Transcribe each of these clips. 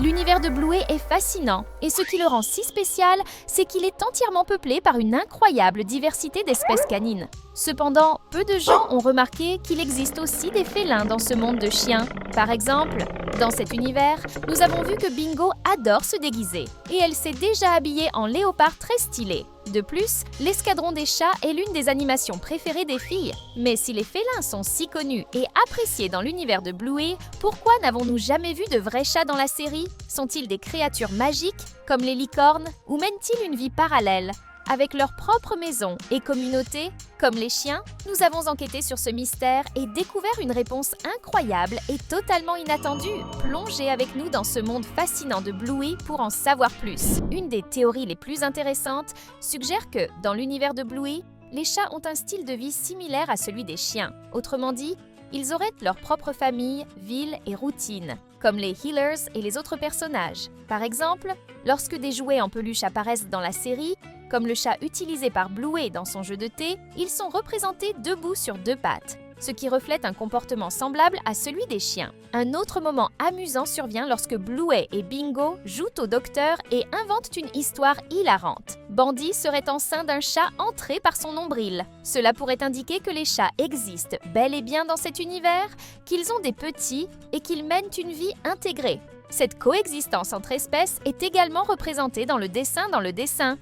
L'univers de Bluey est fascinant, et ce qui le rend si spécial, c'est qu'il est entièrement peuplé par une incroyable diversité d'espèces canines. Cependant, peu de gens ont remarqué qu'il existe aussi des félins dans ce monde de chiens. Par exemple, dans cet univers, nous avons vu que Bingo adore se déguiser, et elle s'est déjà habillée en léopard très stylé. De plus, l'escadron des chats est l'une des animations préférées des filles. Mais si les félins sont si connus et appréciés dans l'univers de Bluey, pourquoi n'avons-nous jamais vu de vrais chats dans la série? Sont-ils des créatures magiques, comme les licornes, ou mènent-ils une vie parallèle? Avec leur propre maison et communauté, comme les chiens, nous avons enquêté sur ce mystère et découvert une réponse incroyable et totalement inattendue. Plongez avec nous dans ce monde fascinant de Bluey pour en savoir plus. Une des théories les plus intéressantes suggère que, dans l'univers de Bluey, les chats ont un style de vie similaire à celui des chiens. Autrement dit, ils auraient leur propre famille, ville et routine, comme les Healers et les autres personnages. Par exemple, lorsque des jouets en peluche apparaissent dans la série, comme le chat utilisé par Bluey dans son jeu de thé, ils sont représentés debout sur deux pattes, ce qui reflète un comportement semblable à celui des chiens. Un autre moment amusant survient lorsque Bluey et Bingo jouent au docteur et inventent une histoire hilarante. Bandy serait enceint d'un chat entré par son nombril. Cela pourrait indiquer que les chats existent bel et bien dans cet univers, qu'ils ont des petits et qu'ils mènent une vie intégrée. Cette coexistence entre espèces est également représentée dans le dessin,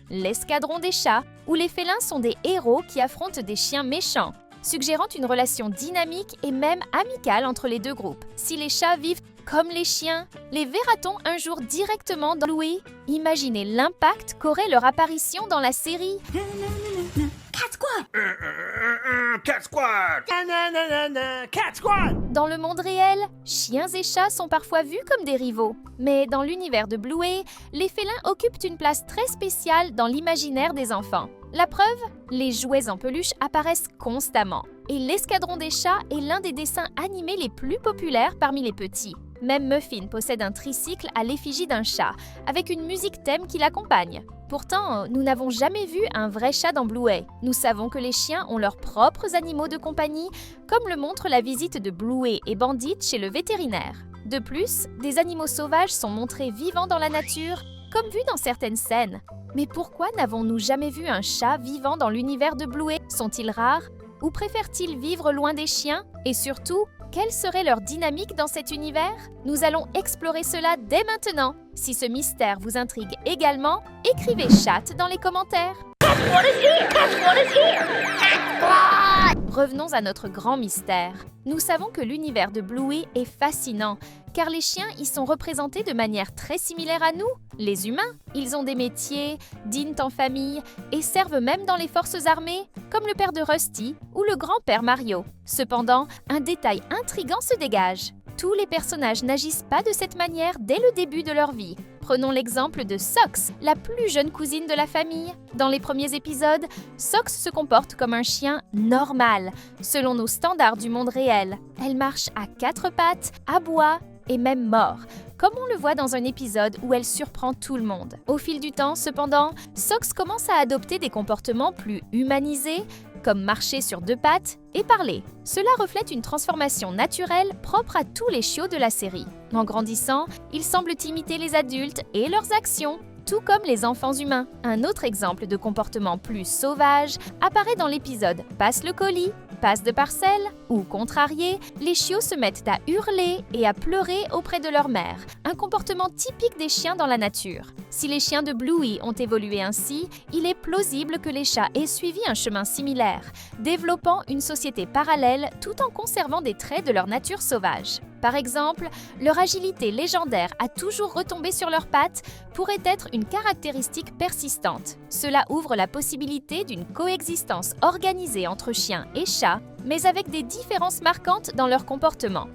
l'escadron des chats, où les félins sont des héros qui affrontent des chiens méchants, suggérant une relation dynamique et même amicale entre les deux groupes. Si les chats vivent comme les chiens, les verra-t-on un jour directement dans Bluey? Imaginez l'impact qu'aurait leur apparition dans la série. Cat Squad! Cat Squad! Cat Squad! Dans le monde réel, chiens et chats sont parfois vus comme des rivaux. Mais dans l'univers de Bluey, les félins occupent une place très spéciale dans l'imaginaire des enfants. La preuve, les jouets en peluche apparaissent constamment. Et l'escadron des chats est l'un des dessins animés les plus populaires parmi les petits. Même Muffin possède un tricycle à l'effigie d'un chat, avec une musique thème qui l'accompagne. Pourtant, nous n'avons jamais vu un vrai chat dans Bluey. Nous savons que les chiens ont leurs propres animaux de compagnie, comme le montre la visite de Bluey et Bandit chez le vétérinaire. De plus, des animaux sauvages sont montrés vivants dans la nature, comme vu dans certaines scènes. Mais pourquoi n'avons-nous jamais vu un chat vivant dans l'univers de Bluey? Sont-ils rares? Ou préfèrent-ils vivre loin des chiens? Et surtout, quelle serait leur dynamique dans cet univers? Nous allons explorer cela dès maintenant. Si ce mystère vous intrigue également, écrivez chat dans les commentaires. Revenons à notre grand mystère. Nous savons que l'univers de Bluey est fascinant, car les chiens y sont représentés de manière très similaire à nous, les humains. Ils ont des métiers, dînent en famille et servent même dans les forces armées, comme le père de Rusty ou le grand-père Mario. Cependant, un détail intriguant se dégage. Tous les personnages n'agissent pas de cette manière dès le début de leur vie. Prenons l'exemple de Sox, la plus jeune cousine de la famille. Dans les premiers épisodes, Sox se comporte comme un chien normal, selon nos standards du monde réel. Elle marche à quatre pattes, aboie et même mord, comme on le voit dans un épisode où elle surprend tout le monde. Au fil du temps, cependant, Sox commence à adopter des comportements plus humanisés, comme marcher sur deux pattes et parler. Cela reflète une transformation naturelle propre à tous les chiots de la série. En grandissant, ils semblent imiter les adultes et leurs actions, tout comme les enfants humains. Un autre exemple de comportement plus sauvage apparaît dans l'épisode « Passe le colis ». Passe de parcelle ou contrariés, les chiots se mettent à hurler et à pleurer auprès de leur mère, un comportement typique des chiens dans la nature. Si les chiens de Bluey ont évolué ainsi, il est plausible que les chats aient suivi un chemin similaire, développant une société parallèle tout en conservant des traits de leur nature sauvage. Par exemple, leur agilité légendaire à toujours retomber sur leurs pattes pourrait être une caractéristique persistante. Cela ouvre la possibilité d'une coexistence organisée entre chiens et chats, mais avec des différences marquantes dans leur comportement.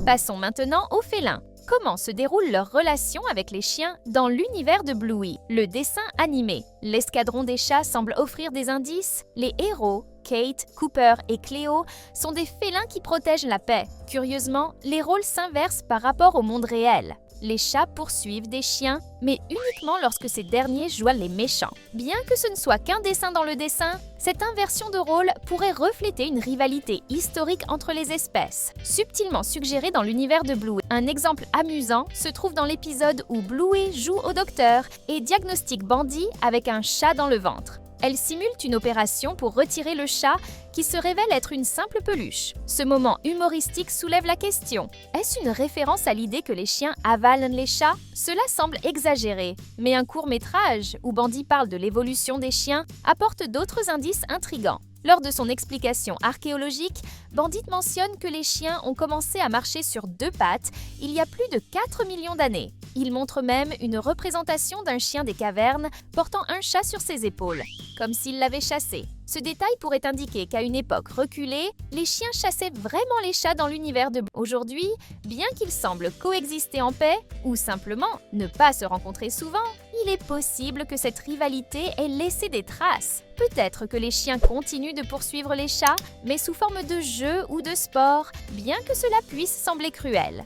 Passons maintenant aux félins. Comment se déroule leur relation avec les chiens dans l'univers de Bluey, le dessin animé? L'escadron des chats semble offrir des indices, les héros Kate, Cooper et Cléo sont des félins qui protègent la paix. Curieusement, les rôles s'inversent par rapport au monde réel. Les chats poursuivent des chiens, mais uniquement lorsque ces derniers jouent les méchants. Bien que ce ne soit qu'un dessin dans le dessin, cette inversion de rôle pourrait refléter une rivalité historique entre les espèces, subtilement suggérée dans l'univers de Bluey. Un exemple amusant se trouve dans l'épisode où Bluey joue au docteur et diagnostique Bandit avec un chat dans le ventre. Elle simule une opération pour retirer le chat qui se révèle être une simple peluche. Ce moment humoristique soulève la question. Est-ce une référence à l'idée que les chiens avalent les chats? Cela semble exagéré, mais un court-métrage où Bandit parle de l'évolution des chiens apporte d'autres indices intrigants. Lors de son explication archéologique, Bandit mentionne que les chiens ont commencé à marcher sur deux pattes il y a plus de 4 millions d'années. Il montre même une représentation d'un chien des cavernes portant un chat sur ses épaules, comme s'il l'avait chassé. Ce détail pourrait indiquer qu'à une époque reculée, les chiens chassaient vraiment les chats dans l'univers de Bluey. Aujourd'hui, bien qu'ils semblent coexister en paix, ou simplement ne pas se rencontrer souvent, il est possible que cette rivalité ait laissé des traces. Peut-être que les chiens continuent de poursuivre les chats, mais sous forme de jeu ou de sport, bien que cela puisse sembler cruel.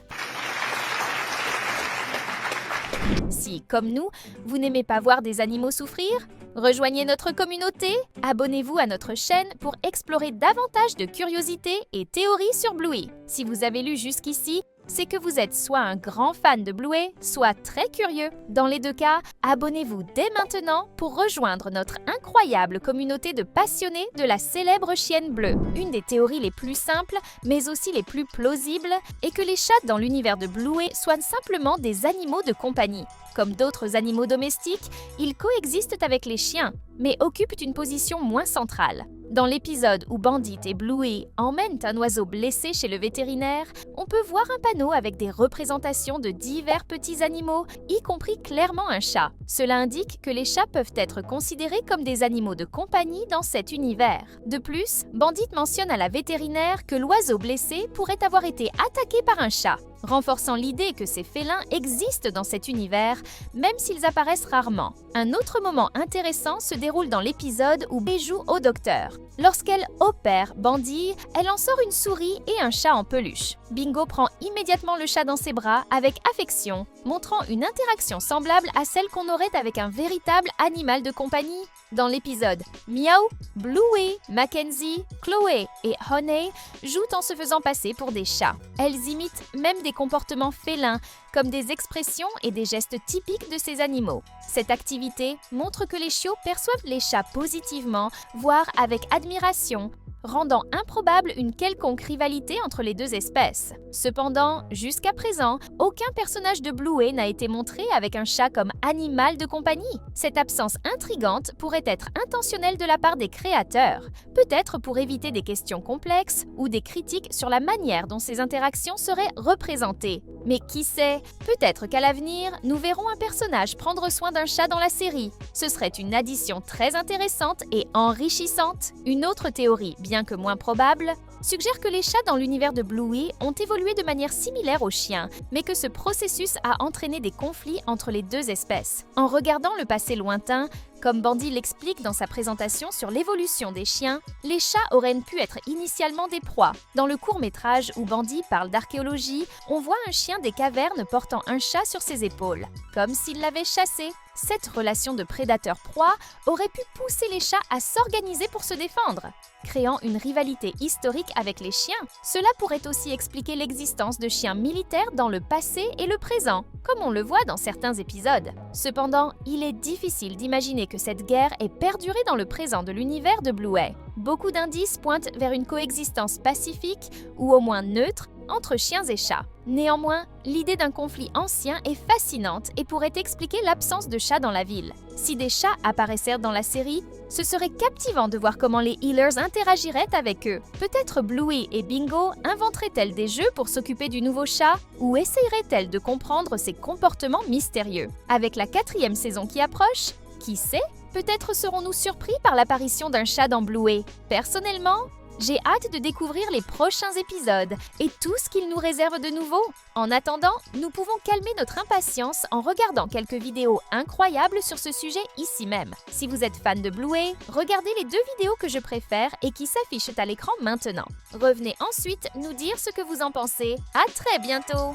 Si, comme nous, vous n'aimez pas voir des animaux souffrir, rejoignez notre communauté, abonnez-vous à notre chaîne pour explorer davantage de curiosités et théories sur Bluey. Si vous avez lu jusqu'ici, c'est que vous êtes soit un grand fan de Bluey, soit très curieux. Dans les deux cas, abonnez-vous dès maintenant pour rejoindre notre incroyable communauté de passionnés de la célèbre chienne bleue. Une des théories les plus simples, mais aussi les plus plausibles, est que les chats dans l'univers de Bluey soient simplement des animaux de compagnie. Comme d'autres animaux domestiques, ils coexistent avec les chiens, mais occupent une position moins centrale. Dans l'épisode où Bandit et Bluey emmènent un oiseau blessé chez le vétérinaire, on peut voir un panneau avec des représentations de divers petits animaux, y compris clairement un chat. Cela indique que les chats peuvent être considérés comme des animaux de compagnie dans cet univers. De plus, Bandit mentionne à la vétérinaire que l'oiseau blessé pourrait avoir été attaqué par un chat, renforçant l'idée que ces félins existent dans cet univers, même s'ils apparaissent rarement. Un autre moment intéressant se déroule dans l'épisode où Bée joue au docteur. Lorsqu'elle opère Bandit, elle en sort une souris et un chat en peluche. Bingo prend immédiatement le chat dans ses bras avec affection, montrant une interaction semblable à celle qu'on aurait avec un véritable animal de compagnie. Dans l'épisode Miaou, Bluey, Mackenzie, Chloé et Honey jouent en se faisant passer pour des chats. Elles imitent même des comportements félins, comme des expressions et des gestes typiques de ces animaux. Cette activité montre que les chiots perçoivent les chats positivement, voire avec admiration, rendant improbable une quelconque rivalité entre les deux espèces. Cependant, jusqu'à présent, aucun personnage de Bluey n'a été montré avec un chat comme animal de compagnie. Cette absence intrigante pourrait être intentionnelle de la part des créateurs, peut-être pour éviter des questions complexes ou des critiques sur la manière dont ces interactions seraient représentées. Mais qui sait, peut-être qu'à l'avenir, nous verrons un personnage prendre soin d'un chat dans la série. Ce serait une addition très intéressante et enrichissante. Une autre théorie, bien que moins probable, suggère que les chats dans l'univers de Bluey ont évolué de manière similaire aux chiens, mais que ce processus a entraîné des conflits entre les deux espèces. En regardant le passé lointain, comme Bandit l'explique dans sa présentation sur l'évolution des chiens, les chats auraient pu être initialement des proies. Dans le court-métrage où Bandit parle d'archéologie, on voit un chien des cavernes portant un chat sur ses épaules, comme s'il l'avait chassé. Cette relation de prédateur-proie aurait pu pousser les chats à s'organiser pour se défendre, créant une rivalité historique avec les chiens. Cela pourrait aussi expliquer l'existence de chiens militaires dans le passé et le présent, comme on le voit dans certains épisodes. Cependant, il est difficile d'imaginer que cette guerre ait perduré dans le présent de l'univers de Bluey. Beaucoup d'indices pointent vers une coexistence pacifique, ou au moins neutre, entre chiens et chats. Néanmoins, l'idée d'un conflit ancien est fascinante et pourrait expliquer l'absence de chats dans la ville. Si des chats apparaissaient dans la série, ce serait captivant de voir comment les Healers interagiraient avec eux. Peut-être Bluey et Bingo inventeraient-elles des jeux pour s'occuper du nouveau chat ou essayeraient-elles de comprendre ses comportements mystérieux. Avec la 4e saison qui approche, qui sait, peut-être serons-nous surpris par l'apparition d'un chat dans Bluey. Personnellement, J'ai hâte de découvrir les prochains épisodes et tout ce qu'ils nous réservent de nouveau. En attendant, nous pouvons calmer notre impatience en regardant quelques vidéos incroyables sur ce sujet ici même. Si vous êtes fan de Bluey, regardez les 2 vidéos que je préfère et qui s'affichent à l'écran maintenant. Revenez ensuite nous dire ce que vous en pensez. À très bientôt!